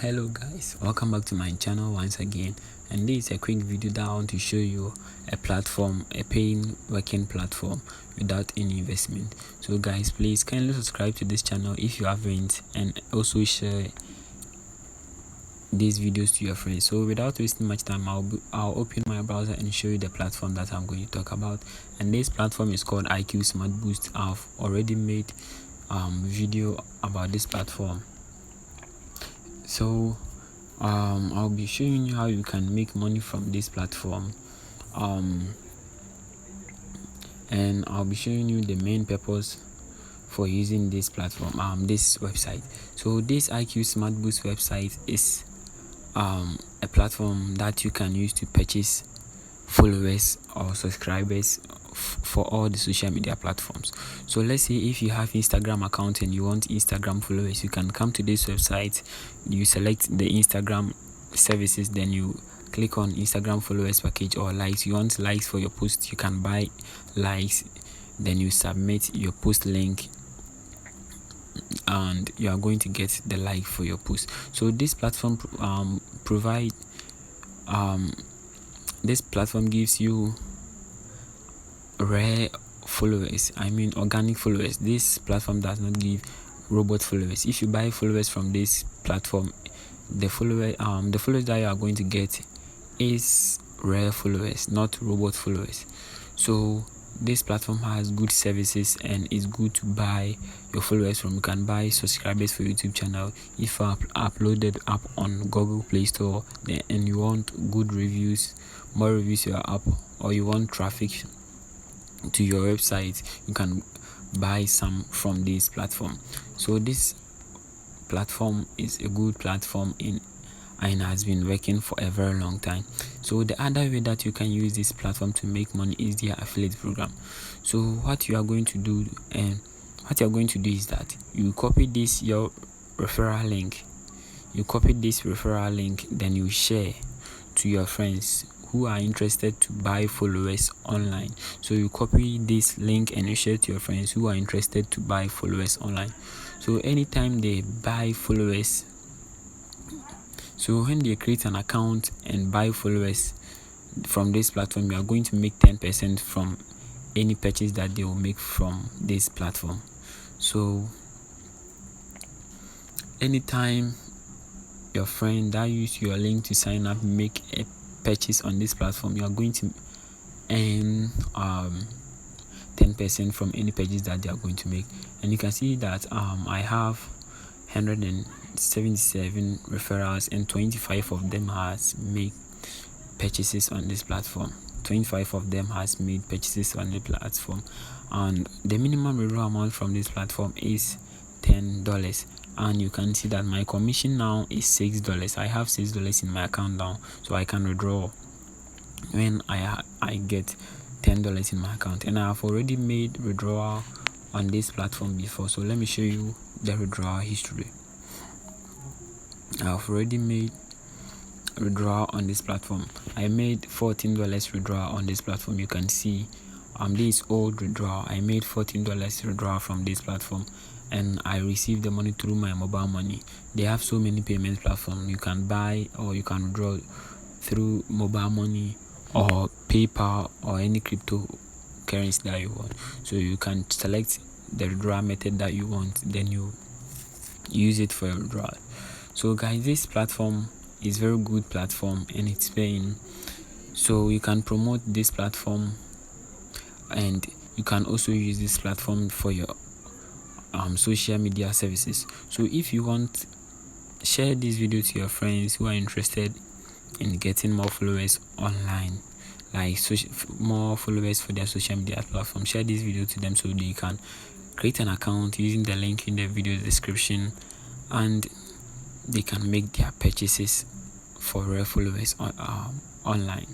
Hello guys, welcome back to my channel once again, and this is a quick video that I want to show you a platform, a paying working platform without any investment. So guys, please kindly subscribe to this channel if you haven't, and also share these videos to your friends. So without wasting much time, I'll open my browser and show you the platform that I'm going to talk about. And this platform is called IQ Smart Boost. I've already made video about this platform. So I'll be showing you how you can make money from this platform, and I'll be showing you the main purpose for using this platform, this website. So this IQ Smart Boost website is a platform that you can use to purchase followers or subscribers for all the social media platforms. So let's say if you have Instagram account and you want Instagram followers, you can come to this website, you select the Instagram services, then you click on Instagram followers package or likes. You want likes for your post, you can buy likes, then you submit your post link and you are going to get the like for your post. So this platform this platform gives you rare followers, organic followers. This platform does not give robot followers. If you buy followers from this platform, the followers that you are going to get is rare followers, not robot followers. So this platform has good services and it's good to buy your followers from. You can buy subscribers for YouTube channel. If you uploaded app on Google Play Store and you want good reviews, more reviews to your app, or you want traffic to your website, you can buy some from this platform. So this platform is a good platform and has been working for a very long time. So the other way that you can use this platform to make money is their affiliate program. So what you are going to do is that you copy your referral link. Then you share to your friends who are interested to buy followers online. So you copy this link and you share to your friends who are interested to buy followers online. So anytime they buy followers, so when they create an account and buy followers from this platform, you are going to make 10% from any purchase that they will make from this platform. So anytime your friend that use your link to sign up make a purchase on this platform, you are going to earn 10% from any purchase that they are going to make. And you can see that I have 177 referrals and 25 of them has made purchases on this platform. And the minimum withdrawal amount from this platform is $10. And you can see that my commission now is $6. I have $6 in my account now, so I can withdraw when I get $10 in my account. And I have already made withdrawal on this platform before, so let me show you the withdrawal history. I have already made withdrawal on this platform. I made $14 withdrawal on this platform. You can see this old withdrawal. I made $14 withdrawal from this platform, and I received the money through my mobile money. They have so many payment platforms. You can buy or you can withdraw through mobile money or PayPal or any cryptocurrency that you want. So you can select the withdrawal method that you want, then you use it for your withdrawal. So guys, this platform is very good platform and it's paying. So you can promote this platform, and you can also use this platform for your social media services. So if you want, share this video to your friends who are interested in getting more followers online, like more followers for their social media platform. Share this video to them so they can create an account using the link in the video description, and they can make their purchases for real followers online.